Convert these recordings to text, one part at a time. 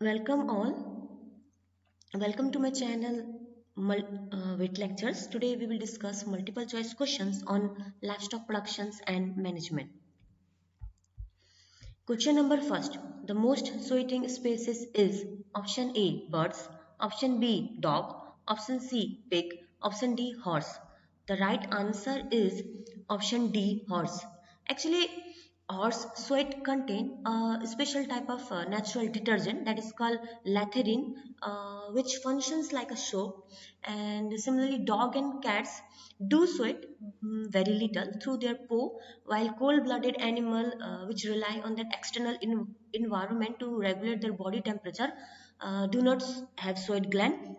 Welcome all. Welcome to my channel with lectures. Today we will discuss multiple choice questions on livestock productions and management. Question number first. The most sweating species is option A birds, option B dog, option C pig, option D horse. The right answer is option D horse. Actually, horse sweat contain a special type of natural detergent that is called latherine, which functions like a soap. And similarly, dog and cats do sweat very little through their poo, while cold-blooded animal which rely on that external environment to regulate their body temperature do not have sweat gland.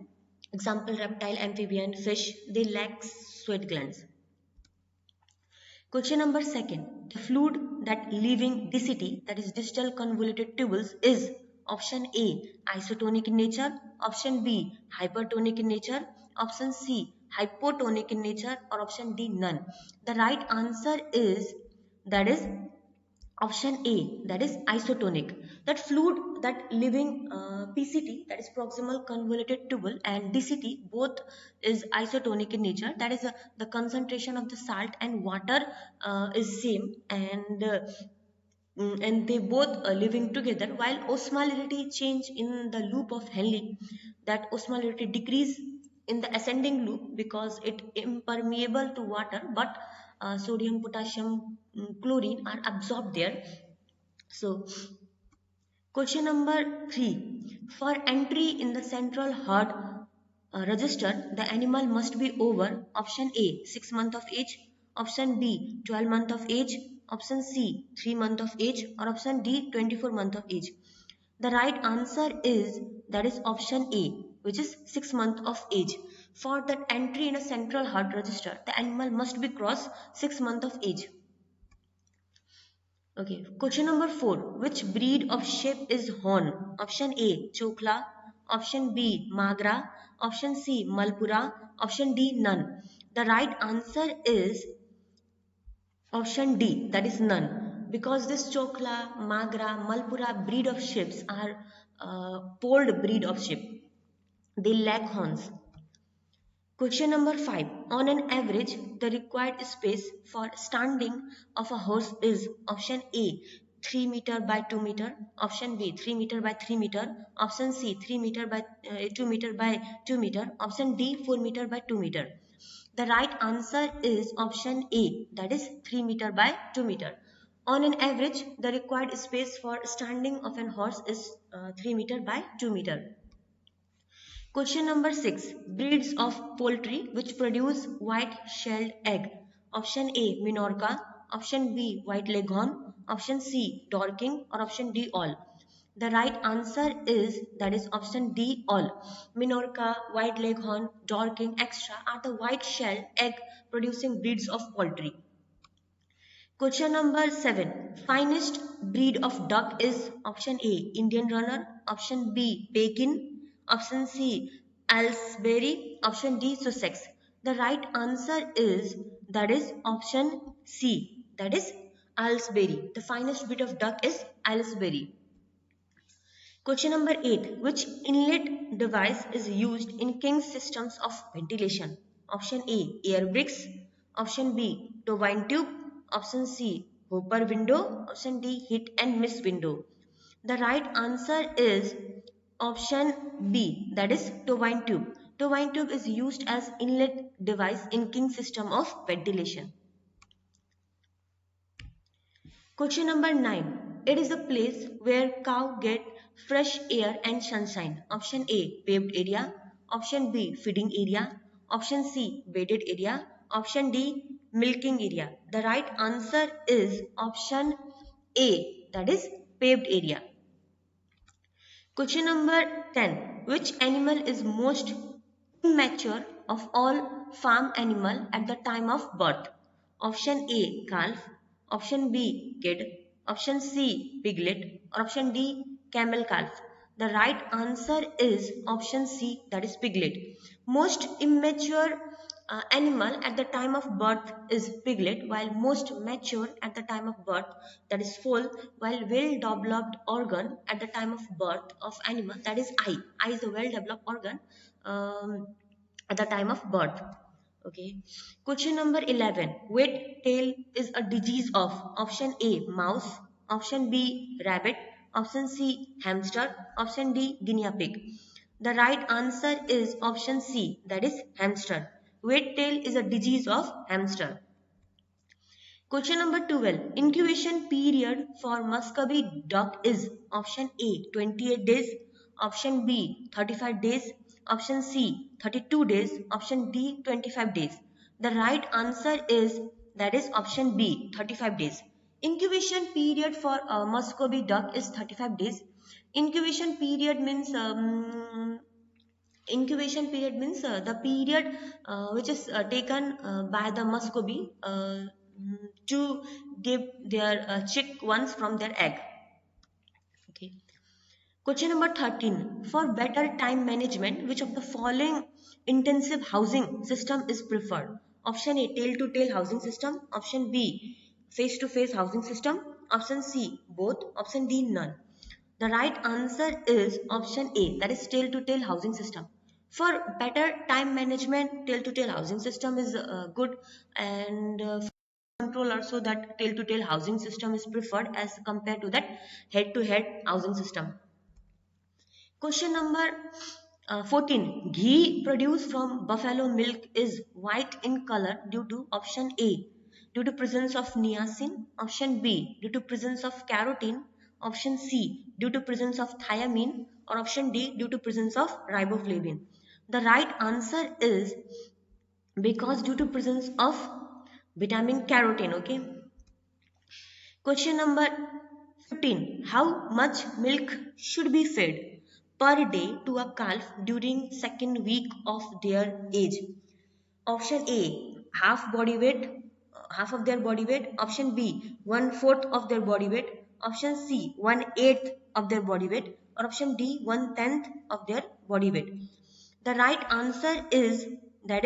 Example: reptile, amphibian, fish, they lack sweat glands. Question number second. The fluid that leaving DCT, that is distal convoluted tubules, is option A isotonic in nature, option B hypertonic in nature, option C hypotonic in nature, or option D none. The right answer is that is option A, that is isotonic. That fluid that leaving PCT, that is proximal convoluted tubule, and DCT both is isotonic in nature. That is the concentration of the salt and water is same, and they both living together. While osmolarity change in the loop of Henle, that osmolarity decrease in the ascending loop because it impermeable to water, but sodium, potassium, chlorine are absorbed there. So question number 3. For entry in the central herd register, the animal must be over option A 6 months of age, option B 12 months of age, option C 3 months of age, or option D 24 months of age. The right answer is that is option A, which is 6 months of age. For that entry in a central herd register, the animal must be cross 6 months of age. Okay, question number 4. Which breed of sheep is horn? Option A, Chokla. Option B, Magra. Option C, Malpura. Option D, none. The right answer is option D, that is none. Because this Chokla, Magra, Malpura breed of sheep are polled breed of sheep. They lack horns. Question number 5. On an average, the required space for standing of a horse is option A 3 meter by 2 meter, option B 3 meter by 3 meter, option C 3 meter by 2 meter by 2 meter, option D 4 meter by 2 meter. The right answer is option A, that is 3 meter by 2 meter. On an average, the required space for standing of an horse is 3 meter by 2 meter. Question number 6. Breeds of poultry which produce white-shelled egg. Option A. Minorca. Option B. White Leghorn. Option C. Dorking. Or option D. All. The right answer is that is option D. All. Minorca, White Leghorn, Dorking, etc. are the white-shelled egg producing breeds of poultry. Question number 7. Finest breed of duck is option A. Indian Runner. Option B. Pekin. Option C. Aylesbury. Option D. Sussex. The right answer is that is option C. That is Aylesbury. The finest breed of duck is Aylesbury. Question number 8. Which inlet device is used in King's systems of ventilation? Option A. Air bricks. Option B. Turbine tube. Option C. Hopper window. Option D. Hit and miss window. The right answer is option B, that is turbine tube. Turbine tube is used as inlet device in King's system of ventilation. Question number 9. It is a place where cow get fresh air and sunshine. Option A, paved area. Option B, feeding area. Option C, bedded area. Option D, milking area. The right answer is option A, that is paved area. Question number 10. Which animal is most immature of all farm animal at the time of birth? Option A, calf. Option B, kid. Option C, piglet. Or option D, camel calf. The right answer is option C, that is piglet. Most immature animal at the time of birth is piglet, while most mature at the time of birth, that is foal, while well-developed organ at the time of birth of animal, that is eye. Eye is a well-developed organ at the time of birth. Okay. Question number 11. Wet tail is a disease of option A, mouse, option B, rabbit, option C, hamster, option D, guinea pig. The right answer is option C, that is hamster. Wet tail is a disease of hamster. Question number 12. Incubation period for Muscovy duck is option A 28 days, option B 35 days, option C 32 days, option D 25 days. The right answer is that is option B 35 days. Incubation period for Muscovy duck is 35 days. Incubation period means the period which is taken by the Muscovy to give their chick ones from their egg. Okay. Question number 13. For better time management, which of the following intensive housing system is preferred? Option A, tail-to-tail housing system. Option B, face-to-face housing system. Option C, both. Option D, none. The right answer is option A, that is tail-to-tail housing system. For better time management, tail-to-tail housing system is good, and control also that tail-to-tail housing system is preferred as compared to that head-to-head housing system. Question number 14. Ghee produced from buffalo milk is white in color due to option A, due to presence of niacin, option B, due to presence of carotene, option C, due to presence of thiamine, or option D, due to presence of riboflavin. The right answer is because due to presence of vitamin carotene. Okay. Question number 15. How much milk should be fed per day to a calf during second week of their age? Option A, half of their body weight. Option B, 1/4 of their body weight. Option C, 1/8 of their body weight. Or option D, 1/10 of their body weight. The right answer is the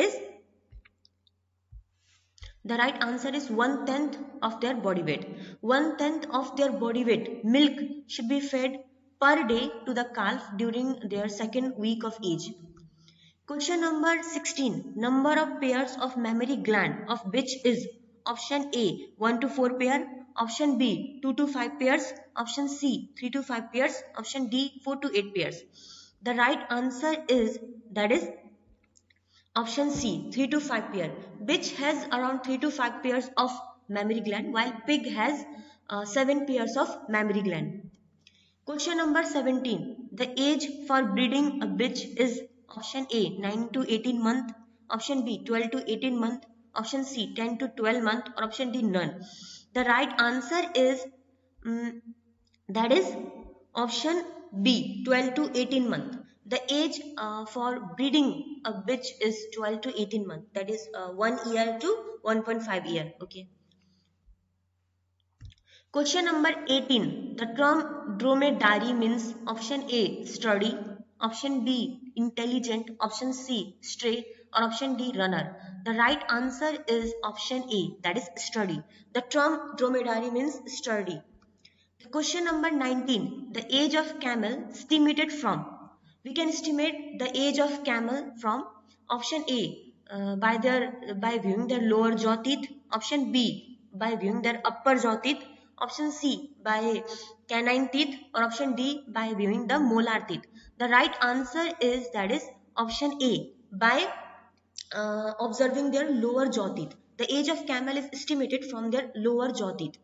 right answer is 1/10 of their body weight. 1/10 of their body weight milk should be fed per day to the calf during their second week of age. Question number 16. Number of pairs of mammary gland of which is option A 1 to 4 pair, option B 2 to 5 pairs, option C 3 to 5 pairs, option D 4 to 8 pairs. The right answer is option C 3 to 5 pair. Bitch has around 3 to 5 pairs of mammary gland, while pig has 7 pairs of mammary gland. Question number 17. The age for breeding a bitch is option A 9 to 18 month, option B 12 to 18 month, option C 10 to 12 month, or option D none. The right answer is that is option B 12 to 18 month. The age for breeding a bitch is 12 to 18 month, that is 1 year to 1.5 year. Okay. Question number 18. The term dromedary means option A sturdy, option B intelligent, option C stray, or option D runner. The right answer is option A, that is sturdy. The term dromedary means sturdy. Question number 19. The age of camel estimated from. We can estimate the age of camel from option A by viewing their lower jaw teeth, option B by viewing their upper jaw teeth, option C by canine teeth, or option D by viewing the molar teeth. The right answer is option A by observing their lower jaw teeth. The age of camel is estimated from their lower jaw teeth.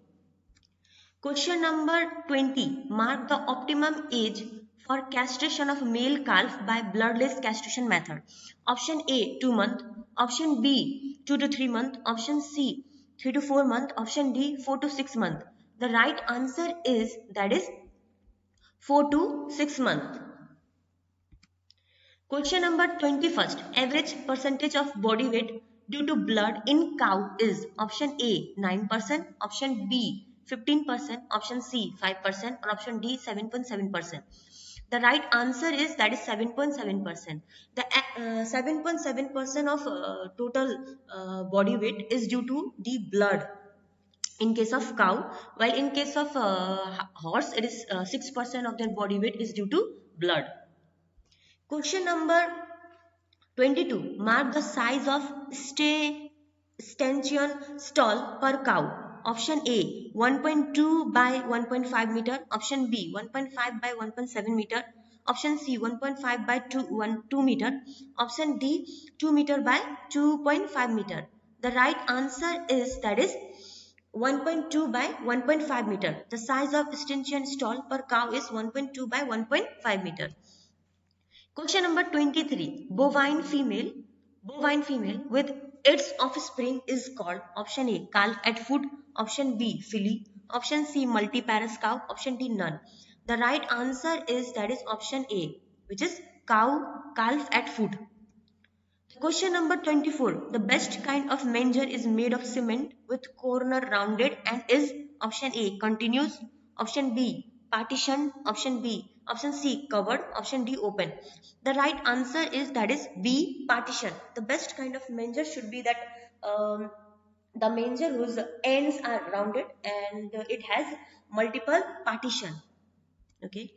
Question number 20. Mark the optimum age for castration of male calf by bloodless castration method. Option A 2 months, option B 2 to 3 months, option C 3 to 4 months, option D 4 to 6 months. The right answer is 4 to 6 months. Question number 21st. Average percentage of body weight due to blood in cow is option A 9%, option B 15%, option C 5%, or option D 7.7%. The right answer is that is 7.7%. The 7.7% of total body weight is due to the blood in case of cow, while in case of horse it is 6% of their body weight is due to blood. Question number 22. Mark the size of stanchion stall per cow. Option A 1.2 by 1.5 meter. Option B 1.5 by 1.7 meter. Option C 1.5 by 2 meter. Option D 2 meter by 2.5 meter. The right answer is that is 1.2 by 1.5 meter. The size of stanchion stall per cow is 1.2 by 1.5 meter. Question number 23. Bovine female with its offspring is called option A calf at foot, option B filly, option C multiparous cow, option D none. The right answer is that is option A, which is calf at foot. Question number 24. The best kind of manger is made of cement with corner rounded and is option A continuous, option B partition, option B, option C covered, option D open. The right answer is that is B partition. The best kind of manger should be that the manger whose ends are rounded and it has multiple partition. Okay.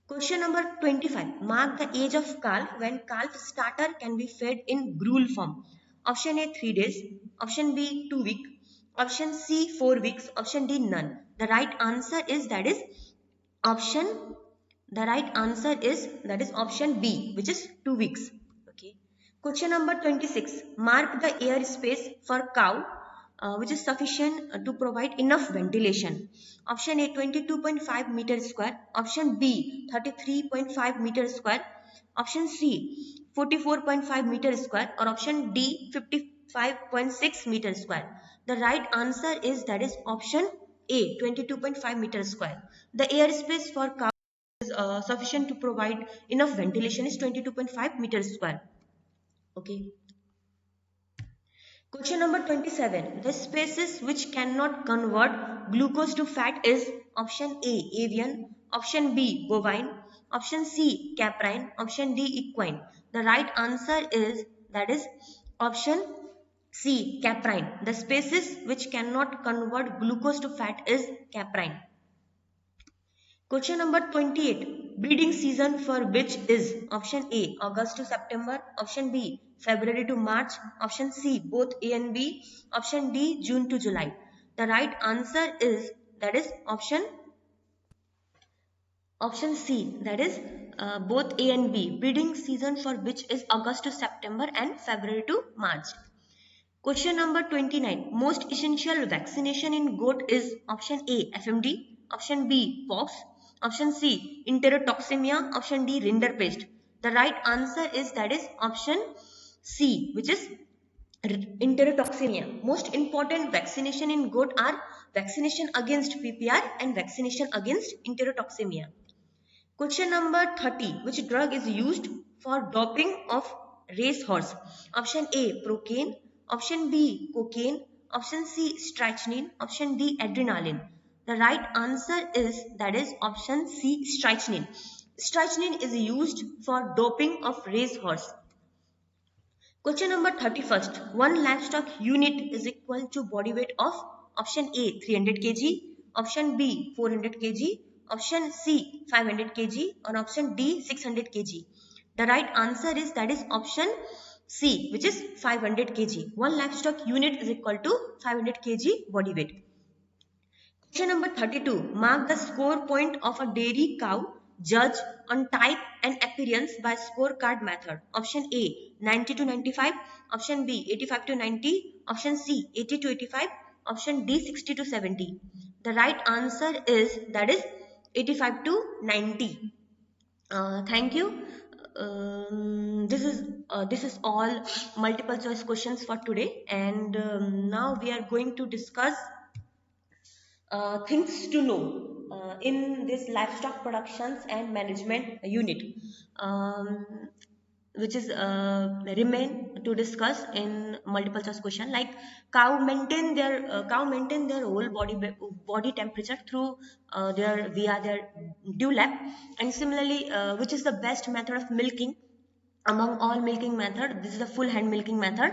Question number 25. Mark the age of calf when calf starter can be fed in gruel form. Option A 3 days. Option B 2 weeks. Option C 4 weeks. Option D none. The right answer is that is option. The right answer is that is option B, which is 2 weeks. Okay. Question number 26. Mark the air space for cow which is sufficient to provide enough ventilation. Option A 22.5 meter square, option B 33.5 meter square, option C 44.5 meter square, or option D 55.6 meter square. The right answer is that is option A 22.5 meter square. The airspace for cow is sufficient to provide enough ventilation is 22.5 meter square. Okay. Question number 27. The species which cannot convert glucose to fat is option A avian, option B bovine, option C caprine, option D equine. The right answer is that is option C caprine. The species which cannot convert glucose to fat is caprine. Question number 28. Breeding season for which is option A August to September, option B February to March, option C both A and B, option D June to July. The right answer is that is option C, that is both A and B. Breeding season for which is August to September and February to March. Question number 29. Most essential vaccination in goat is option A FMD, option B pox, option C enterotoxemia, option D rinderpest. The right answer is that is option C, which is enterotoxemia. Most important vaccination in goat are vaccination against PPR and vaccination against enterotoxemia. Question number 30. Which drug is used for doping of racehorse? Option A procaine, option B cocaine, option C strychnine, option D adrenaline. The right answer is that is option C strychnine. Strychnine is used for doping of racehorse. Question number 31st. One livestock unit is equal to body weight of option A 300 kg, option B 400 kg, option C 500 kg, or option D 600 kg. The right answer is that is option C, which is 500 kg. One livestock unit is equal to 500 kg body weight. Question number 32. Mark the score point of a dairy cow judge on type and appearance by scorecard method. Option A 90 to 95, option B 85 to 90, option C 80 to 85, option D 60 to 70. The right answer is that is 85 to 90. Thank you. This is all multiple choice questions for today, and now we are going to discuss things to know in this livestock productions and management unit, which is to discuss in multiple choice question, like cow maintain their whole body temperature through their via their dew lap. And similarly, which is the best method of milking among all milking method? This is the full hand milking method.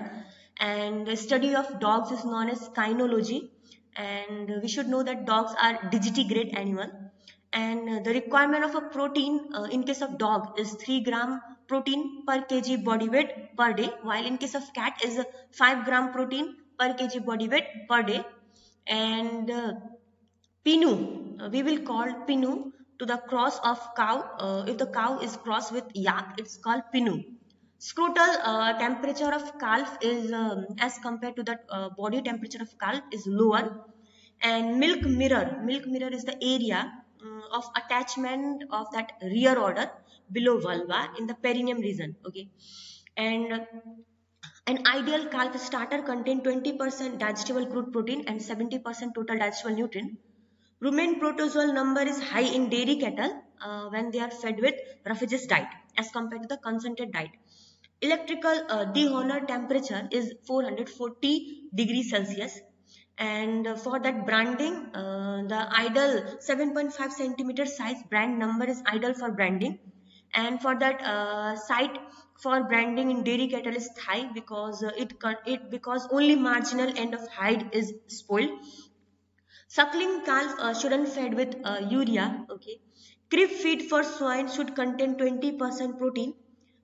And the study of dogs is known as kynology. And we should know that dogs are digitigrade animal. And the requirement of a protein in case of dog is 3 gram protein per kg body weight per day, while in case of cat is 5 gram protein per kg body weight per day. And Pinu, we will call Pinu to the cross of cow. If the cow is crossed with yak, it's called Pinu. Scrotal temperature of calf is as compared to the body temperature of calf is lower. And milk mirror is the area of attachment of that rear order below vulva in the perineum region. Okay, and an ideal calf starter contain 20% digestible crude protein and 70% total digestible nutrient. Rumen protozoal number is high in dairy cattle when they are fed with roughageous diet as compared to the concentrated diet. Electrical dehonor temperature is 440 degrees Celsius. And for that branding, the ideal 7.5 centimeter size brand number is ideal for branding. And for that site for branding in dairy cattle is high because because only marginal end of hide is spoiled. Suckling calf shouldn't fed with urea. Okay. Crib feed for swine should contain 20% protein.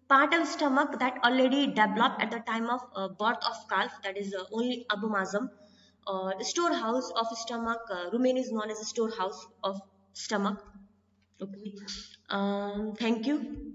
Part of stomach that already developed at the time of birth of calf, that is only abomasum. Storehouse of stomach, rumen is known as a storehouse of stomach. Okay. Thank you.